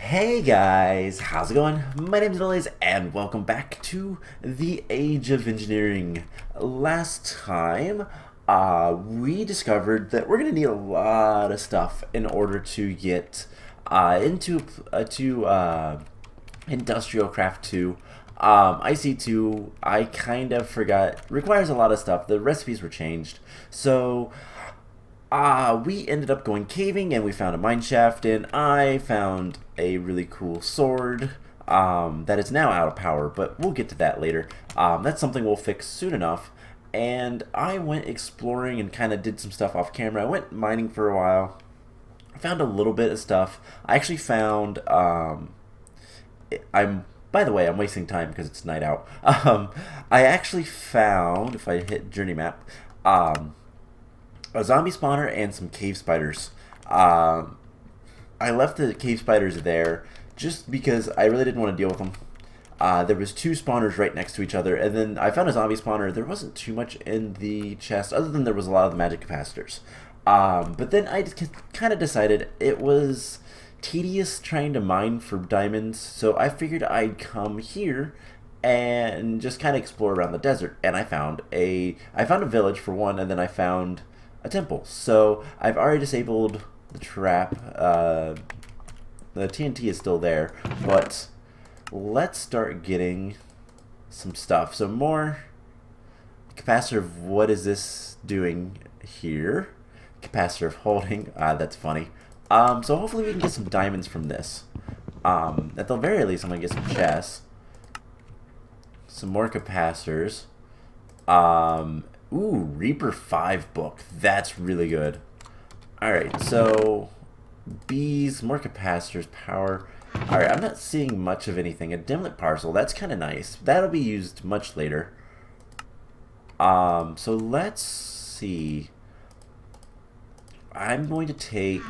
Hey guys, how's it going? My name is Elias and welcome back to the Age of Engineering. Last time, we discovered that we're going to need a lot of stuff in order to get into Industrial Craft 2. IC2, I kind of forgot, requires a lot of stuff. The recipes were changed. So we ended up going caving and we found a mine shaft, and I found a really cool sword that is now out of power, but we'll get to that later. That's something we'll fix soon enough. And I went exploring and kind of did some stuff off camera. I went mining for a while. I found a little bit of stuff. I actually found, by the way, I'm wasting time because it's night out. I actually found, if I hit journey map, a zombie spawner and some cave spiders. I left the cave spiders there just because I really didn't want to deal with them. There was two spawners right next to each other, and then I found a zombie spawner. There wasn't too much in the chest, other than there was a lot of the magic capacitors. But then I kind of decided it was tedious trying to mine for diamonds, so I figured I'd come here and just kind of explore around the desert. And I found a village for one, and then I found a temple. So I've already disabled the trap. The TNT is still there, but let's start getting some stuff. So more capacitor of what is this doing here? Capacitor of holding. That's funny. So hopefully we can get some diamonds from this. At the very least, I'm gonna get some chests, some more capacitors. Ooh, Reaper 5 book. That's really good. Alright, so bees, more capacitors, power. Alright, I'm not seeing much of anything. A dimlet parcel, that's kind of nice. That'll be used much later. So let's see. I'm going to take...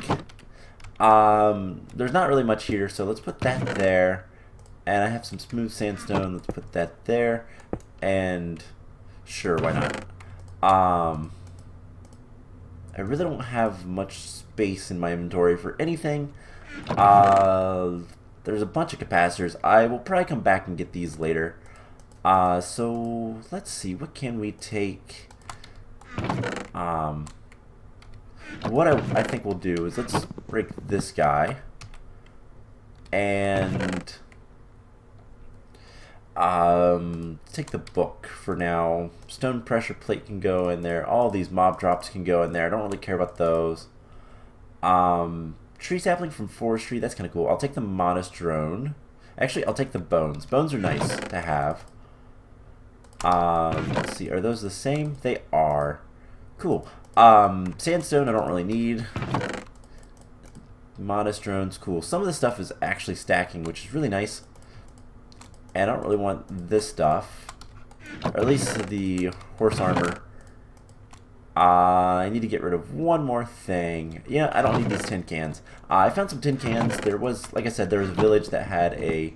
there's not really much here, so let's put that there. And I have some smooth sandstone. Let's put that there. And sure, why not? I really don't have much space in my inventory for anything. There's a bunch of capacitors. I will probably come back and get these later. So let's see, what can we take? What I think we'll do is let's break this guy and take the book for now. Stone pressure plate can go in there. All these mob drops can go in there. I don't really care about those. Tree sapling from forestry, that's kind of cool. I'll take the modest drone. Actually, I'll take the bones. Bones are nice to have. Let's see, are those the same? They are. Cool. Sandstone I don't really need. Modest drones, cool. Some of the stuff is actually stacking, which is really nice. And I don't really want this stuff, or at least the horse armor. I need to get rid of one more thing. Yeah, I don't need these tin cans. I found some tin cans. There was, like I said, there was a village that had a,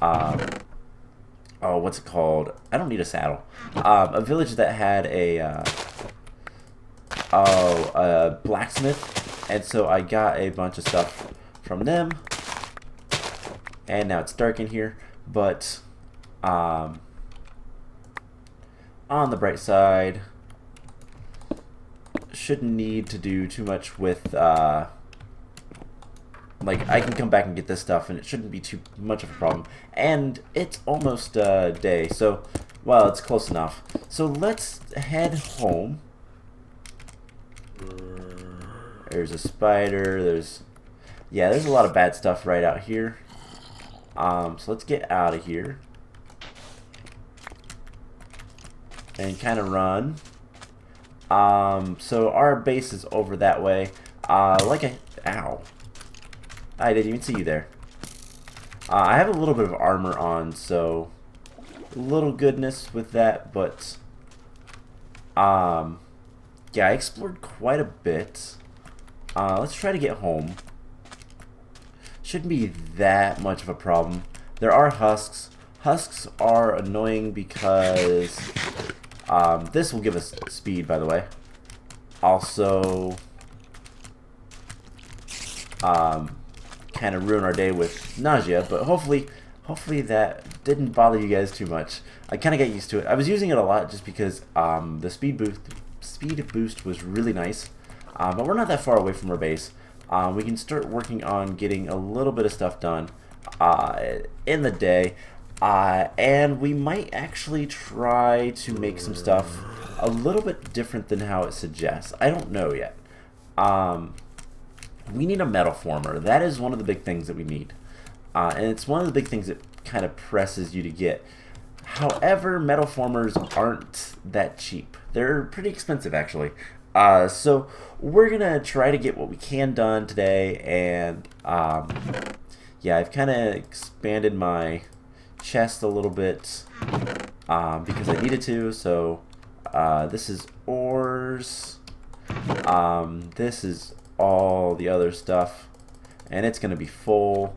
oh, what's it called? I don't need a saddle. A village that had a blacksmith, and so I got a bunch of stuff from them. And now it's dark in here. But on the bright side, shouldn't need to do too much with like, I can come back and get this stuff and it shouldn't be too much of a problem. And it's almost day, so well, it's close enough. So let's head home. There's a spider. There's a lot of bad stuff right out here. So let's get out of here and kind of run. So our base is over that way. Ow. I didn't even see you there. I have a little bit of armor on, so a little goodness with that, but yeah, I explored quite a bit. Let's try to get home. Shouldn't be that much of a problem. There are husks. Husks are annoying because this will give us speed, by the way. Also, kind of ruin our day with nausea, but hopefully that didn't bother you guys too much. I kind of got used to it. I was using it a lot just because the speed boost was really nice, but we're not that far away from our base. We can start working on getting a little bit of stuff done in the day, and we might actually try to make some stuff a little bit different than how it suggests. I don't know yet. We need a metal former. That is one of the big things that we need. And it's one of the big things that kind of presses you to get. However, metal formers aren't that cheap. They're pretty expensive, actually. So we're going to try to get what we can done today. And yeah, I've kind of expanded my chest a little bit because I needed to. So this is ores. This is all the other stuff. And it's going to be full.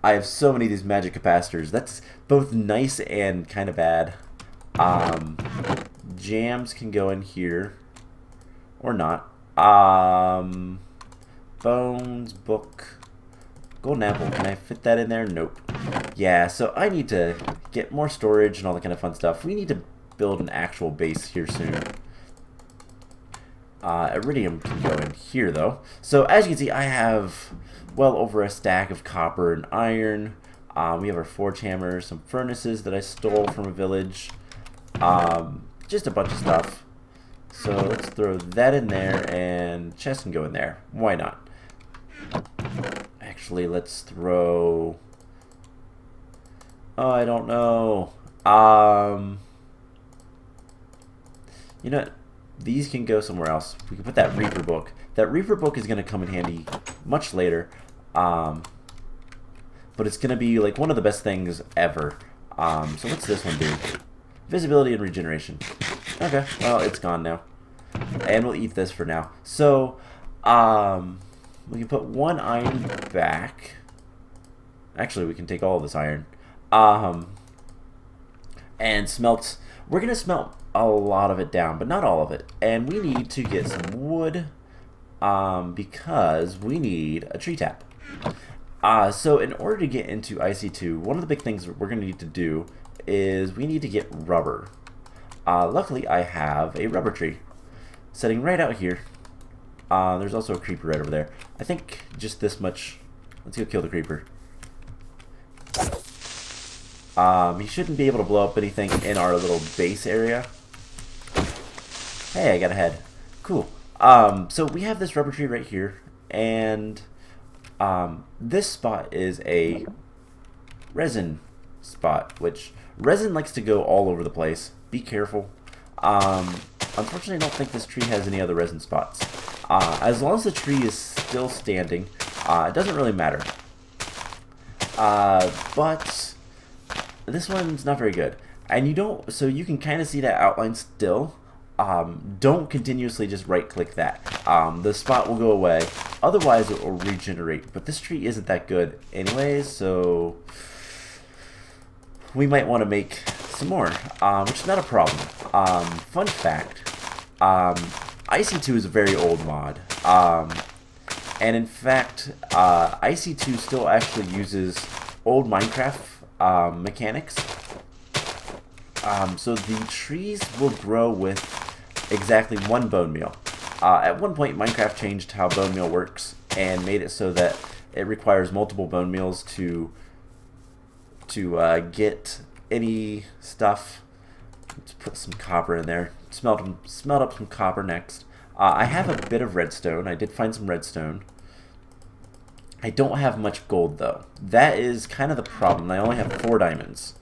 I have so many of these magic capacitors. That's both nice and kind of bad. Jams can go in here. Or not. Bones, book, golden apple. Can I fit that in there? Nope. Yeah, so I need to get more storage and all that kind of fun stuff. We need to build an actual base here soon. Iridium can go in here, though. So as you can see, I have well over a stack of copper and iron. We have our forge hammer, some furnaces that I stole from a village. Just a bunch of stuff. So let's throw that in there, and chest can go in there. Why not? Actually, let's throw... Oh, I don't know. You know what? These can go somewhere else. We can put that Reaper book. That Reaper book is going to come in handy much later. But it's going to be like one of the best things ever. So what's this one do? Visibility and regeneration. Okay, well, it's gone now. And we'll eat this for now. So, we can put one iron back. Actually, we can take all of this iron. And smelt. We're going to smelt a lot of it down, but not all of it. And we need to get some wood because we need a tree tap. So in order to get into IC2, one of the big things we're going to need to do is we need to get rubber. Luckily, I have a rubber tree sitting right out here. There's also a creeper right over there. I think just this much. Let's go kill the creeper. He shouldn't be able to blow up anything in our little base area. Hey, I got a head. Cool. So we have this rubber tree right here, and this spot is a resin spot, which resin likes to go all over the place. Be careful. Unfortunately, I don't think this tree has any other resin spots. As long as the tree is still standing, it doesn't really matter. But this one's not very good. And you don't, so you can kind of see that outline still. Don't continuously just right click that. The spot will go away. Otherwise it will regenerate. But this tree isn't that good anyways, so we might want to make some more, which is not a problem. Fun fact, IC2 is a very old mod. And in fact, IC2 still actually uses old Minecraft mechanics. So the trees will grow with exactly one bone meal. At one point, Minecraft changed how bone meal works and made it so that it requires multiple bone meals to get any stuff. Let's put some copper in there. Smelt up some copper next. I have a bit of redstone. I did find some redstone. I don't have much gold though. That is kind of the problem. I only have 4 diamonds.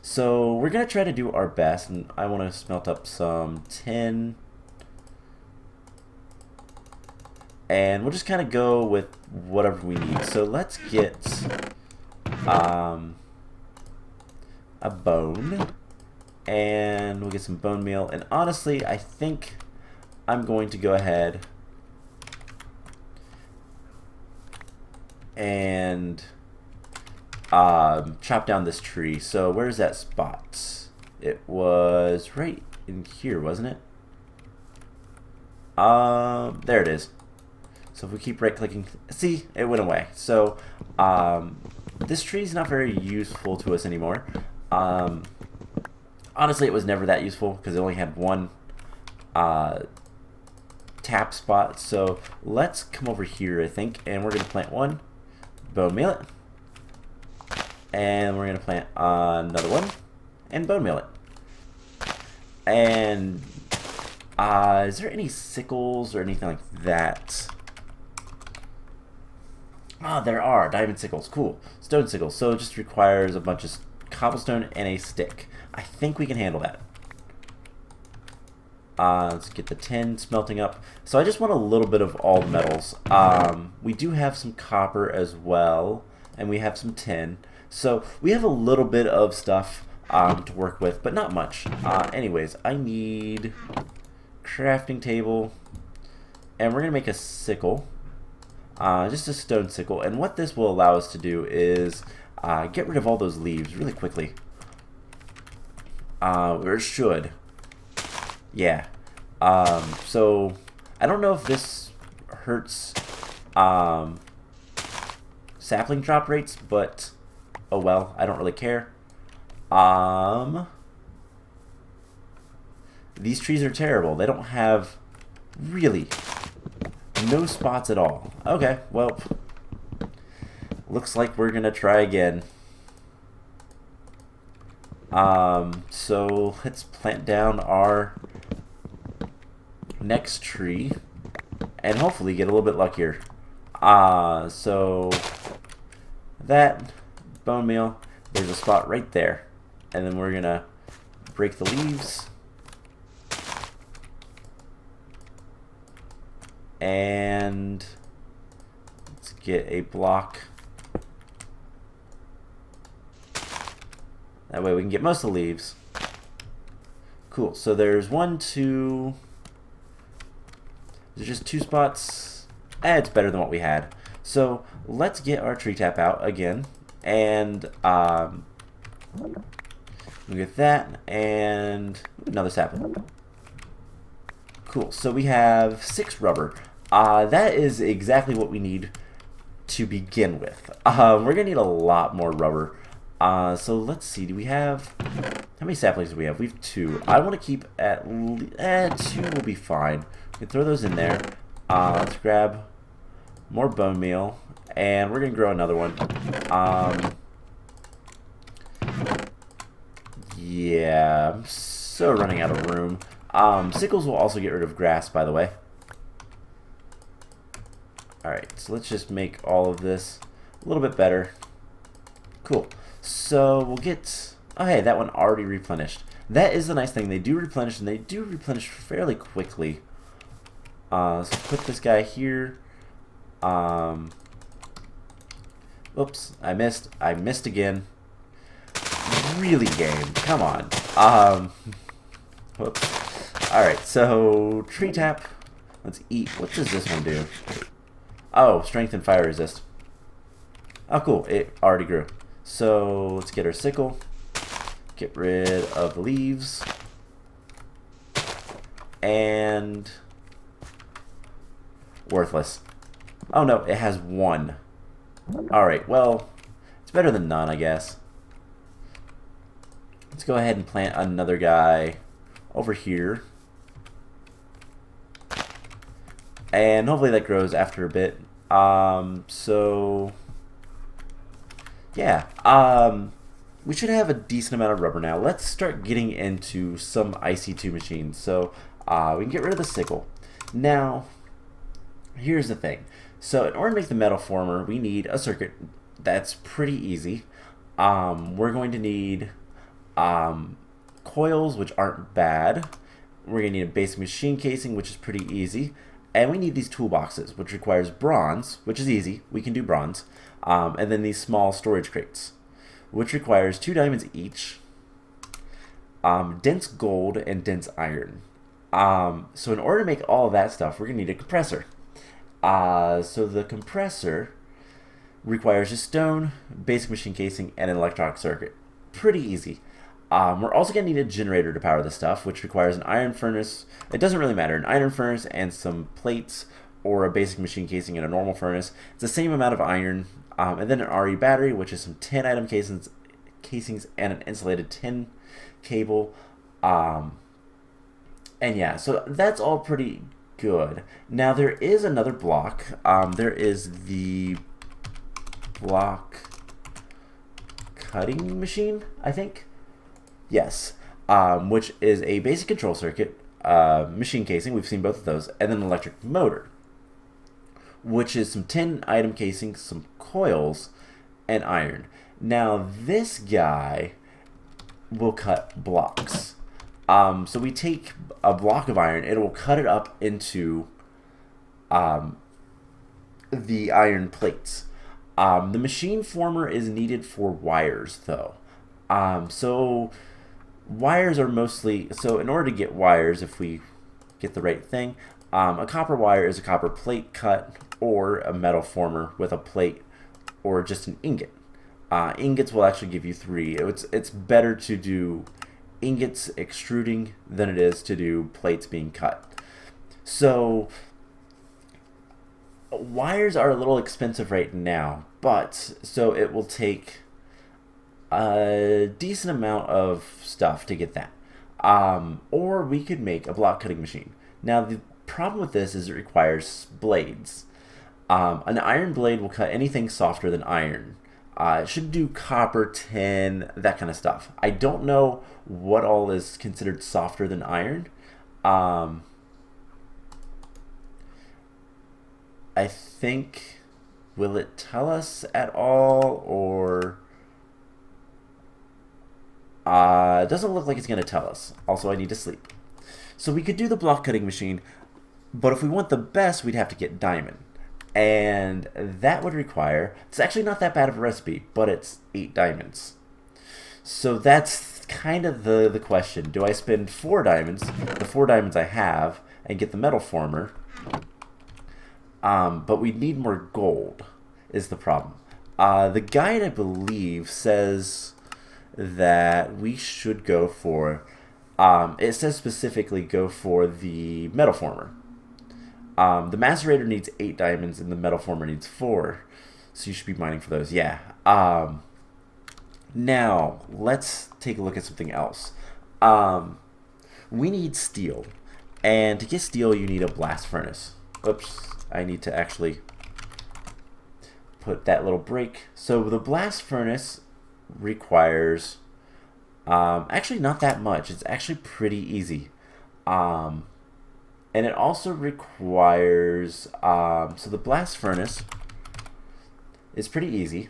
So we're going to try to do our best, and I want to smelt up some tin. And we'll just kind of go with whatever we need. So let's get a bone, and we'll get some bone meal. And honestly, I think I'm going to go ahead and chop down this tree. So where's that spot? It was right in here, wasn't it? There it is. So if we keep right clicking, see, it went away. So This tree is not very useful to us anymore. Honestly, it was never that useful because it only had one tap spot. So let's come over here, I think, and we're going to plant one bone meal it. And we're going to plant another one and bone meal it. And is there any sickles or anything like that? Ah, there are diamond sickles. Cool. Stone sickles. So it just requires a bunch of cobblestone and a stick. I think we can handle that. Let's get the tin smelting up. So I just want a little bit of all the metals. We do have some copper as well, and we have some tin. So we have a little bit of stuff to work with, but not much. Anyways, I need crafting table, and we're gonna make a sickle, just a stone sickle. And what this will allow us to do is get rid of all those leaves really quickly. Or it should. Yeah. So I don't know if this hurts sapling drop rates, but oh well, I don't really care. These trees are terrible. They don't have really no spots at all. Okay, well, looks like we're gonna try again. So let's plant down our next tree and hopefully get a little bit luckier. So that bone meal, there's a spot right there, and then we're gonna break the leaves and let's get a block. That way we can get most of the leaves. Cool. So there's one, two. There's just two spots. It's better than what we had. So let's get our tree tap out again, and we get that and another sapling. Cool. So we have 6 rubber. That is exactly what we need to begin with. We're gonna need a lot more rubber. So let's see. Do we have how many saplings do we have? We have 2. I want to keep at least 2 will be fine. We can throw those in there. Let's grab more bone meal, and we're gonna grow another one. Yeah, I'm so running out of room. Sickles will also get rid of grass, by the way. Alright, so let's just make all of this a little bit better. Cool. So we'll get... Oh, hey, that one already replenished. That is the nice thing. They do replenish, and they do replenish fairly quickly. So put this guy here. Oops, I missed. I missed again. Really, game. Come on. Whoops. Alright, so tree tap. Let's eat. What does this one do? Oh, strength and fire resist. Oh, cool. It already grew. So let's get our sickle. Get rid of the leaves. And worthless. Oh no, it has 1. Alright, well, it's better than none, I guess. Let's go ahead and plant another guy over here. And hopefully that grows after a bit. So yeah, we should have a decent amount of rubber now. Let's start getting into some IC2 machines. So we can get rid of the sickle. Now, here's the thing. So in order to make the metal former, we need a circuit. That's pretty easy. We're going to need coils, which aren't bad. We're going to need a basic machine casing, which is pretty easy. And we need these toolboxes, which requires bronze, which is easy. We can do bronze. And then these small storage crates, which requires 2 diamonds each, dense gold, and dense iron. So in order to make all of that stuff, we're going to need a compressor. So the compressor requires a stone, basic machine casing, and an electronic circuit. Pretty easy. We're also going to need a generator to power this stuff, which requires an iron furnace. It doesn't really matter. An iron furnace and some plates, or a basic machine casing and a normal furnace. It's the same amount of iron. and then an RE battery, which is some 10 item casings and an insulated tin cable. And yeah, so that's all pretty good. Now there is another block. There is the block cutting machine, I think. Yes, which is a basic control circuit, machine casing. We've seen both of those, and then an electric motor, which is some tin item casings, some coils, and iron. Now this guy will cut blocks. So we take a block of iron, it will cut it up into the iron plates. The machine former is needed for wires, though. So wires are mostly, so in order to get wires, if we get the right thing, a copper wire is a copper plate cut, or a metal former with a plate, or just an ingot. Ingots will actually give you 3. It's better to do ingots extruding than it is to do plates being cut. So wires are a little expensive right now, but so it will take a decent amount of stuff to get that. Or we could make a block cutting machine. Now the problem with this is it requires blades. An iron blade will cut anything softer than iron. It should do copper, tin, that kind of stuff. I don't know what all is considered softer than iron. I think, will it tell us at all, or it doesn't look like it's going to tell us. Also, I need to sleep. So we could do the block cutting machine, but if we want the best, we'd have to get diamond. And that would require, it's actually not that bad of a recipe, but it's 8 diamonds. So that's kind of the question. Do I spend 4 diamonds, the 4 diamonds I have, and get the metal former? But we need more gold, is the problem. The guide, I believe, says that we should go for, it says specifically go for the metal former. The macerator needs 8 diamonds and the metal former needs 4. So you should be mining for those. Yeah. Now, let's take a look at something else. We need steel. And to get steel, you need a blast furnace. Oops. I need to actually put that little break. So the blast furnace requires, actually not that much. It's actually pretty easy. And it also requires, so the blast furnace is pretty easy.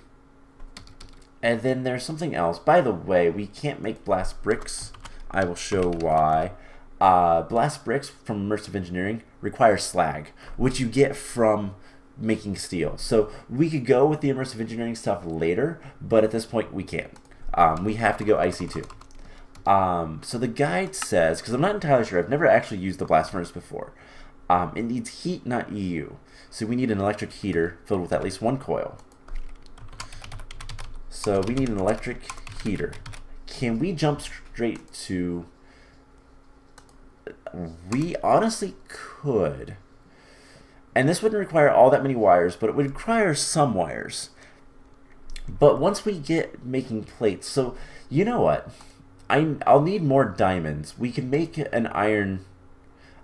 And then there's something else. By the way, we can't make blast bricks. I will show why. Blast bricks from immersive engineering require slag, which you get from making steel. So we could go with the immersive engineering stuff later, but at this point we can't. We have to go IC2. So the guide says, because I'm not entirely sure, I've never actually used the blast furnace before. It needs heat, not EU. So we need an electric heater filled with at least 1 coil. So we need an electric heater. Can we jump straight to... We honestly could. And this wouldn't require all that many wires, but it would require some wires. But once we get making plates, so you know what? I'll need more diamonds. We can make an iron.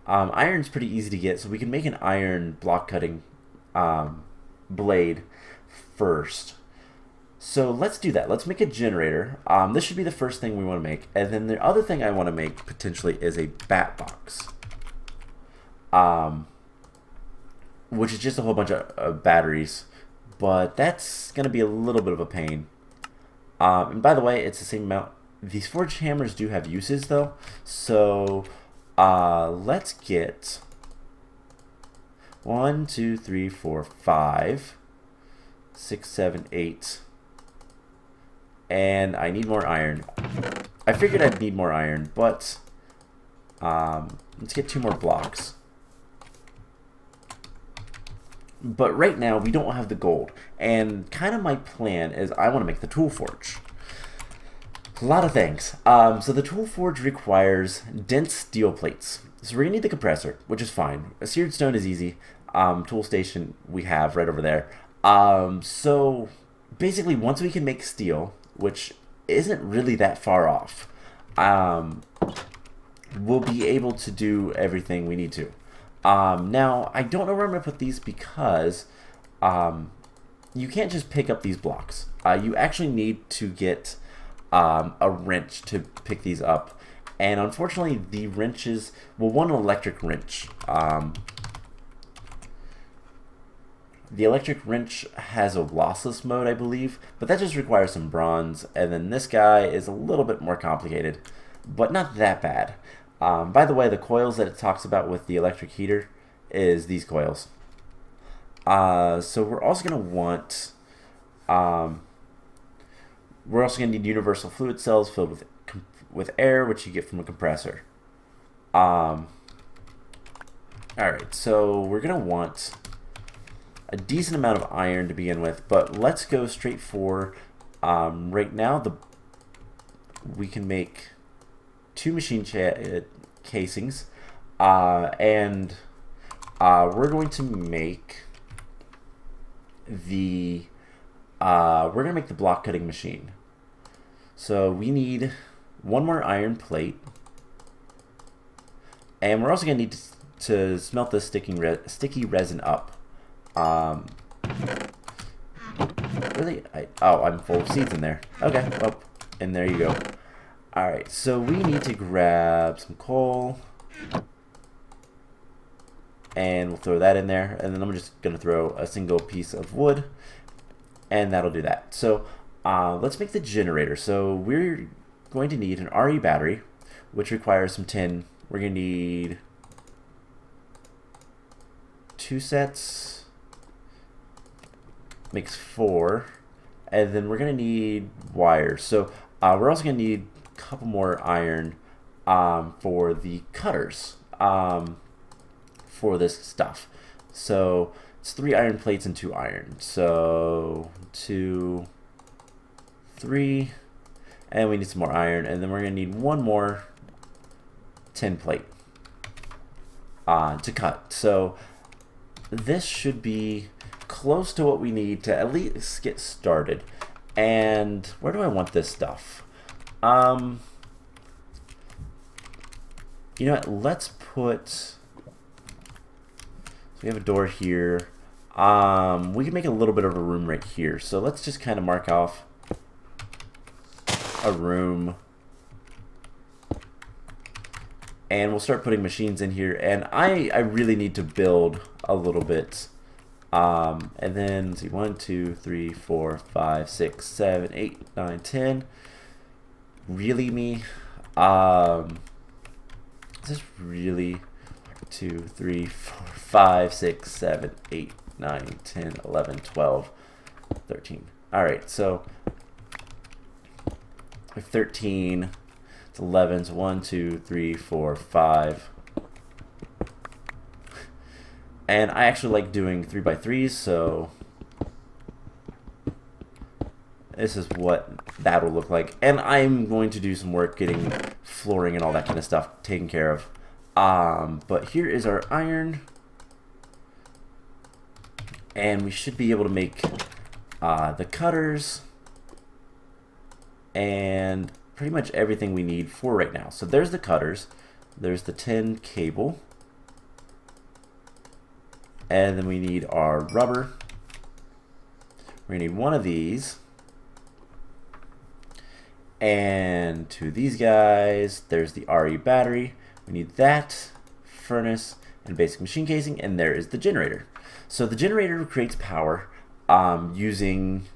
Iron's pretty easy to get, so we can make an iron block cutting blade first. So let's do that. Let's make a generator. This should be the first thing we want to make. And then the other thing I want to make potentially is a bat box. Which is just a whole bunch of batteries. But that's going to be a little bit of a pain. And by the way, it's the same amount. These forged hammers do have uses though. So let's get 1, 2, 3, 4, 5, 6, 7, 8. And I need more iron. I figured I'd need more iron, but let's get 2 more blocks. But right now, we don't have the gold. And kind of my plan is I want to make the tool forge. A lot of things. So the tool forge requires dense steel plates. So we're going to need the compressor, which is fine. A seared stone is easy. Tool station we have right over there. So basically, once we can make steel, which isn't really that far off, um, we'll be able to do everything we need to. Now, I don't know where I'm going to put these because you can't just pick up these blocks. You actually need to get a wrench to pick these up. And unfortunately, the wrenches, well, one electric wrench. The electric wrench has a lossless mode, I believe, but that just requires some bronze. And then this guy is a little bit more complicated, but not that bad. By the way, the coils that it talks about with the electric heater is these coils. So we're also going to want, we're also going to need universal fluid cells filled with air, which you get from a compressor. Alright, so we're going to want a decent amount of iron to begin with, but let's go straight for, right now, we can make 2 machine casings, and we're going to make the block cutting machine. So we need 1 more iron plate, and we're also going to need to smelt this sticky resin up. Really? I'm full of seeds in there. Okay, well, and there you go. Alright, so we need to grab some coal, and we'll throw that in there, and then I'm just going to throw a single piece of wood, and that'll do that. So let's make the generator. So we're going to need an RE battery, which requires some tin. We're going to need 2 sets. Makes 4, and then we're gonna need wires. So we're also gonna need a couple more iron for the cutters for this stuff. So it's 3 iron plates and 2 iron. So 2, 3, and we need some more iron, and then we're gonna need 1 more tin plate to cut. So this should be close to what we need to at least get started. And where do I want this stuff? You know what, let's put, so we have a door here. We can make a little bit of a room right here. So let's just kind of mark off a room, and we'll start putting machines in here. And I really need to build a little bit. And then let's see, 1, 2, 3, 4, 5, 6, 7, 8, 9, 10. Really, me? Is this really 2, 3, 4, 5, 6, 7, 8, 9, 10, 11, 12, 13. Alright, so we have 13, it's 11, so 1, 2, 3, 4, 5. And I actually like doing 3x3s, so this is what that will look like. And I'm going to do some work getting flooring and all that kind of stuff taken care of. But here is our iron, and we should be able to make the cutters and pretty much everything we need for right now. So there's the cutters, there's the tin cable. And then we need our rubber. We're gonna need 1 of these. And 2 of these guys. There's the RE battery. We need that, furnace, and basic machine casing. And there is the generator. So the generator creates power using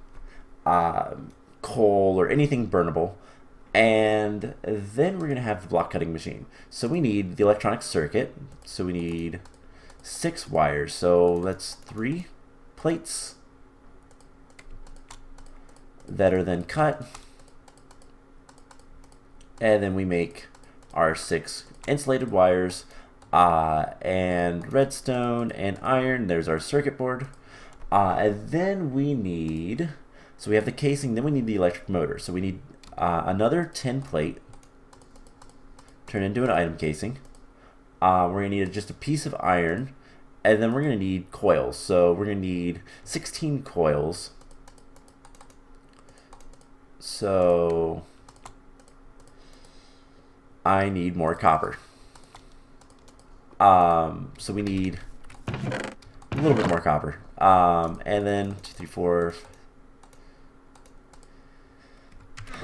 coal or anything burnable. And then we're gonna have the block cutting machine. So we need the electronic circuit. So we need 6 wires, so that's 3 plates that are then cut, and then we make our 6 insulated wires, and redstone and iron. There's our circuit board, and then we need, so we have the casing, then we need the electric motor. So we need another tin plate turned into an item casing. We're going to need just a piece of iron, And then we're going to need coils. So we're going to need 16 coils. So I need more copper. So we need a little bit more copper. And then 2, 3, 4.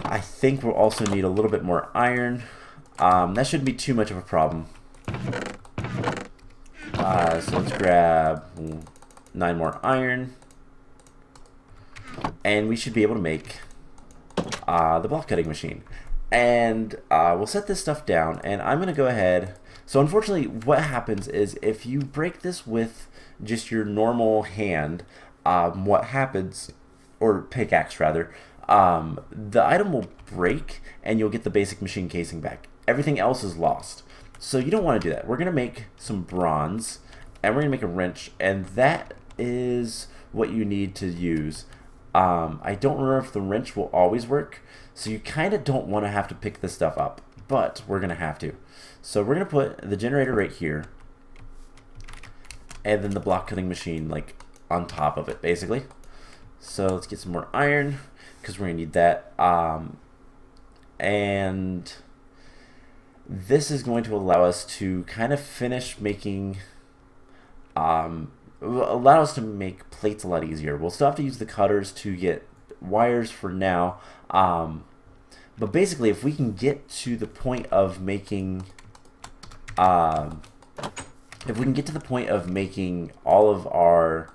I think we'll also need a little bit more iron. That shouldn't be too much of a problem. So let's grab 9 more iron. And we should be able to make the block cutting machine. And we'll set this stuff down, and I'm going to go ahead. So unfortunately, what happens is if you break this with just your normal hand, what happens, or pickaxe rather, the item will break and you'll get the basic machine casing back. Everything else is lost. So you don't want to do that. We're going to make some bronze, and we're going to make a wrench, and that is what you need to use. I don't remember if the wrench will always work, so you kind of don't want to have to pick this stuff up, but we're going to have to. So we're going to put the generator right here, and then the block cutting machine like on top of it, basically. So let's get some more iron, because we're going to need that. And this is going to allow us to kind of finish making, allow us to make plates a lot easier. We'll still have to use the cutters to get wires for now. But basically, if we can get to the point of making, all of our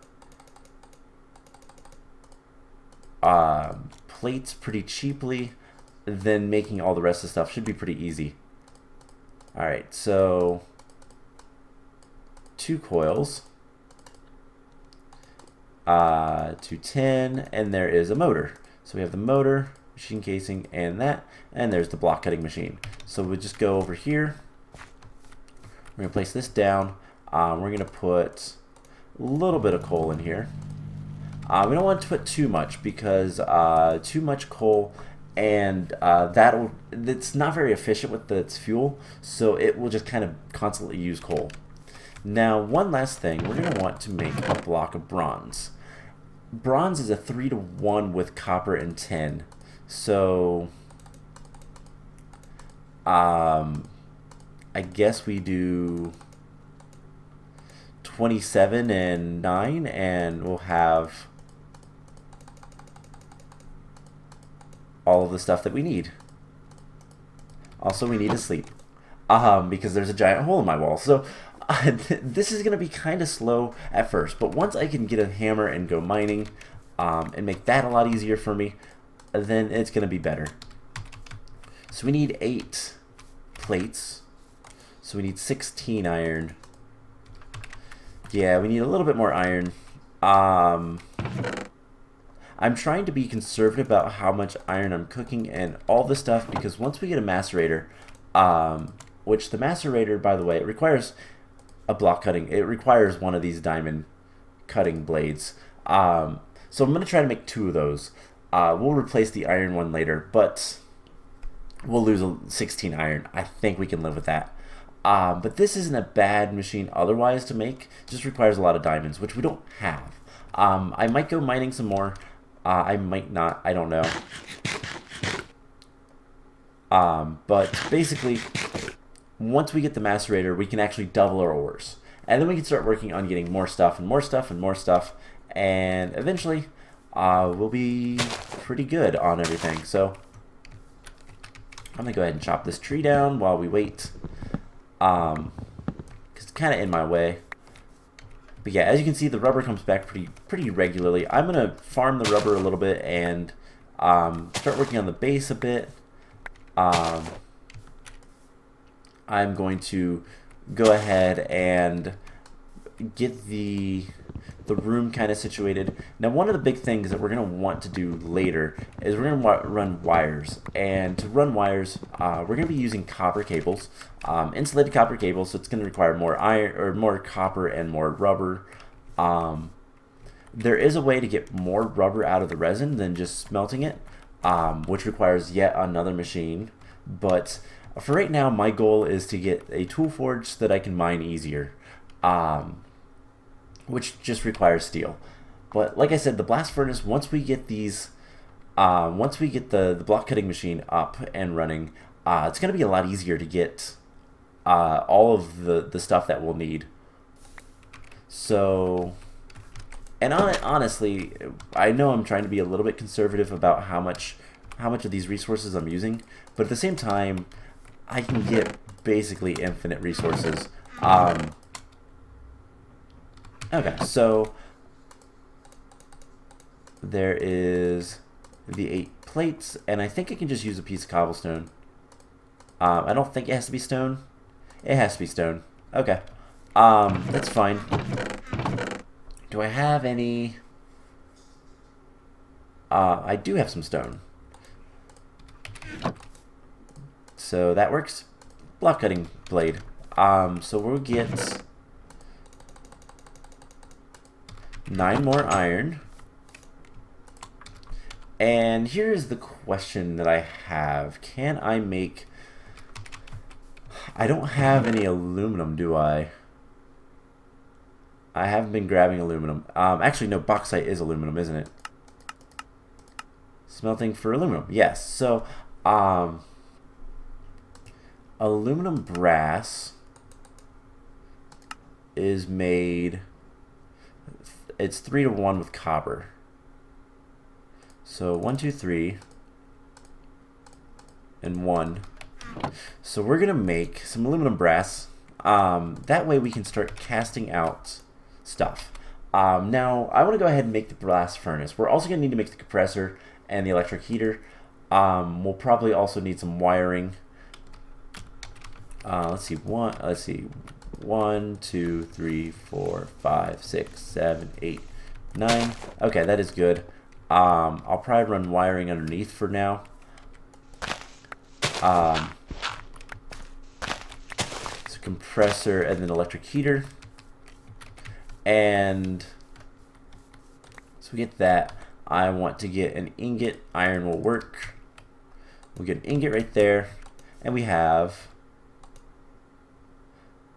plates pretty cheaply, then making all the rest of the stuff should be pretty easy. Alright, so 2 coils, 210, and there is a motor. So we have the motor, machine casing, and that, and there's the block cutting machine. So we'll just go over here. We're going to place this down. We're going to put a little bit of coal in here. We don't want to put too much, because too much coal, and it's not very efficient with its fuel, so it will just kind of constantly use coal. Now, one last thing, we're going to want to make a block of bronze. Bronze is a 3-to-1 with copper and tin, so I guess we do 27 and 9, and we'll have all of the stuff that we need. Also, we need to sleep, because there's a giant hole in my wall. So this is going to be kind of slow at first, but once I can get a hammer and go mining, and make that a lot easier for me, then it's going to be better. So we need 8 plates. So we need 16 iron. Yeah, we need a little bit more iron. I'm trying to be conservative about how much iron I'm cooking and all this stuff, because once we get a macerator, which the macerator, by the way, it requires a block cutting. It requires one of these diamond cutting blades. So I'm going to try to make 2 of those. We'll replace the iron one later, but we'll lose 16 iron. I think we can live with that. But this isn't a bad machine otherwise to make. It just requires a lot of diamonds, which we don't have. I might go mining some more. I might not. I don't know. But basically, once we get the macerator, we can actually double our ores. And then we can start working on getting more stuff and more stuff and more stuff. And eventually, we'll be pretty good on everything. So I'm going to go ahead and chop this tree down while we wait. Because it's kind of in my way. But yeah, as you can see, the rubber comes back pretty regularly. I'm going to farm the rubber a little bit and start working on the base a bit. I'm going to go ahead and get the room kind of situated. Now, one of the big things that we're going to want to do later is we're going to run wires. And to run wires, we're going to be using copper cables, insulated copper cables. So it's going to require more iron, or more copper and more rubber. There is a way to get more rubber out of the resin than just smelting it, which requires yet another machine. But for right now, my goal is to get a tool forge so that I can mine easier. which just requires steel. But like I said, the blast furnace, once we get these, once we get the block cutting machine up and running, it's going to be a lot easier to get all of the stuff that we'll need. So, and honestly, I know I'm trying to be a little bit conservative about how much of these resources I'm using, but at the same time, I can get basically infinite resources. Okay, so there is the 8 plates, and I think I can just use a piece of cobblestone. I don't think it has to be stone. It has to be stone. Okay. That's fine. Do I have any? I do have some stone. So that works. Block cutting blade. So we'll get 9 more iron. And here's the question that I have. Can I make... I don't have any aluminum, do I? I haven't been grabbing aluminum. Actually, no, bauxite is aluminum, isn't it? Smelting for aluminum, yes. So, aluminum brass is made... It's 3 to 1 with copper. So 1, 2, 3, and 1. So we're gonna make some aluminum brass. That way we can start casting out stuff. Now I want to go ahead and make the blast furnace. We're also gonna need to make the compressor and the electric heater. We'll probably also need some wiring. Let's see. 1, 2, 3, 4, 5, 6, 7, 8, 9. Okay, that is good. I'll probably run wiring underneath for now. So compressor and then electric heater. And so we get that. I want to get an ingot. Iron will work. We'll get an ingot right there. And we have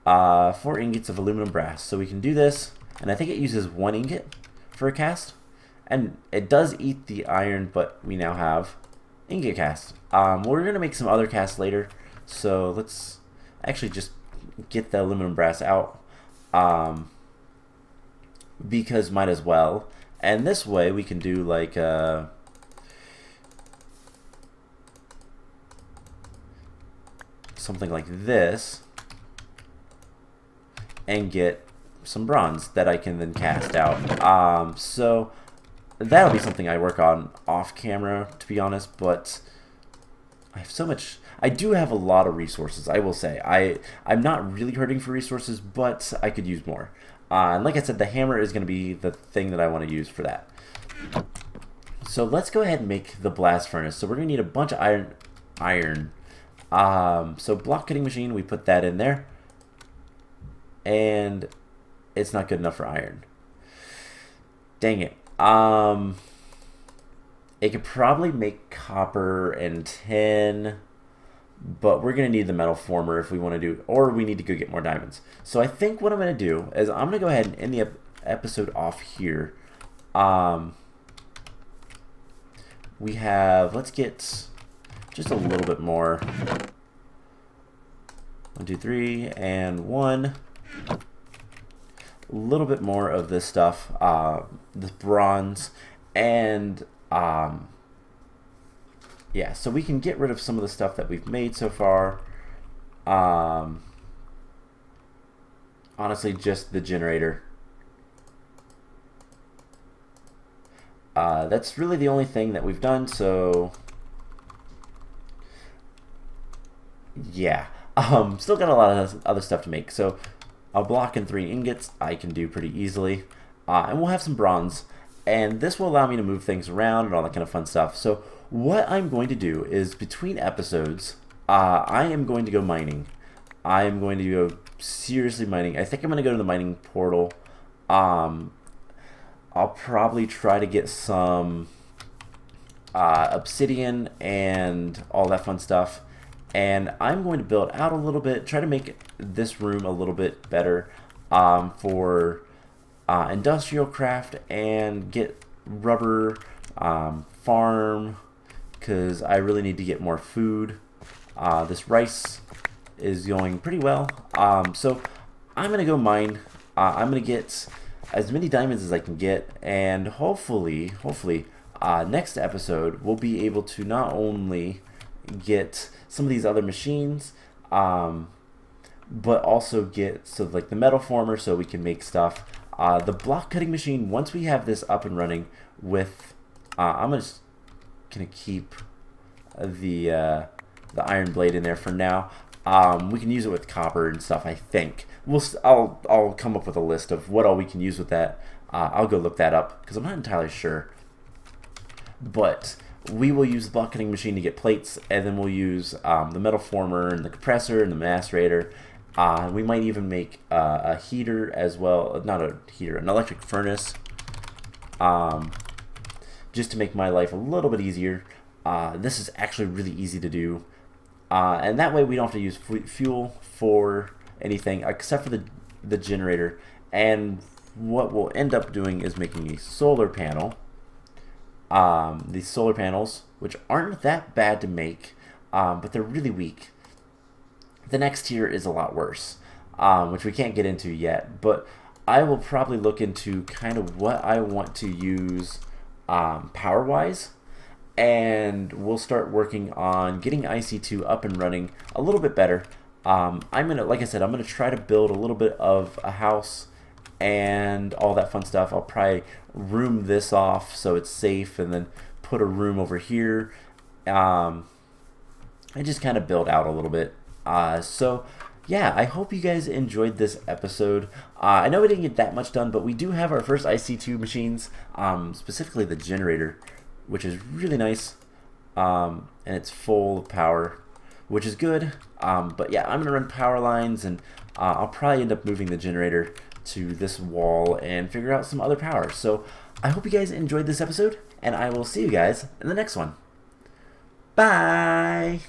4 ingots of aluminum brass. So we can do this. And I think it uses 1 ingot for a cast. And it does eat the iron, but we now have ingot cast. We're going to make some other casts later. So let's actually just get the aluminum brass out. Because might as well. And this way we can do like something like this. And get some bronze that I can then cast out. So that'll be something I work on off camera, to be honest, but I have so much. I do have a lot of resources, I will say. I'm not really hurting for resources, but I could use more. And like I said, the hammer is going to be the thing that I want to use for that. So let's go ahead and make the blast furnace. So we're going to need a bunch of iron. So block cutting machine, we put that in there. And it's not good enough for iron. Dang it. It could probably make copper and tin, but we're going to need the metal former if we want to do, or we need to go get more diamonds. So I think what I'm going to do is I'm going to go ahead and end the episode off here. We have, let's get just a little bit more. 1, 2, 3, and 1. A little bit more of this stuff, this bronze, and yeah, so we can get rid of some of the stuff that we've made so far. Honestly, just the generator. That's really the only thing that we've done, so yeah. Still got a lot of other stuff to make, so a block and 3 ingots I can do pretty easily, and we'll have some bronze, and this will allow me to move things around and all that kind of fun stuff. So what I'm going to do is between episodes, I am going to go mining. I am going to go seriously mining. I think I'm going to go to the mining portal. I'll probably try to get some obsidian and all that fun stuff. And I'm going to build out a little bit, try to make this room a little bit better for industrial craft and get rubber, farm, because I really need to get more food. This rice is going pretty well. So I'm going to go mine. I'm going to get as many diamonds as I can get, and hopefully, next episode we'll be able to not only get some of these other machines, but also get like the metal former so we can make stuff. The block cutting machine, once we have this up and running with, I'm just gonna keep the iron blade in there for now. We can use it with copper and stuff, I think. I'll come up with a list of what all we can use with that. I'll go look that up because I'm not entirely sure. But we will use the block cutting machine to get plates, and then we'll use the metal former and the compressor and the macerator. We might even make a heater as well. Not a heater, an electric furnace. Just to make my life a little bit easier. This is actually really easy to do. And that way we don't have to use fuel for anything except for the generator. And what we'll end up doing is making a solar panel. These solar panels, which aren't that bad to make, but they're really weak. The next tier is a lot worse, which we can't get into yet, but I will probably look into kind of what I want to use power-wise, and we'll start working on getting IC2 up and running a little bit better. Like I said, I'm gonna try to build a little bit of a house and all that fun stuff. I'll probably room this off so it's safe, and then put a room over here, and just kind of build out a little bit. So yeah, I hope you guys enjoyed this episode. I know we didn't get that much done, but we do have our first IC2 machines, specifically the generator, which is really nice, and it's full of power, which is good. But yeah, I'm gonna run power lines, and I'll probably end up moving the generator to this wall and figure out some other power. So I hope you guys enjoyed this episode, and I will see you guys in the next one. Bye!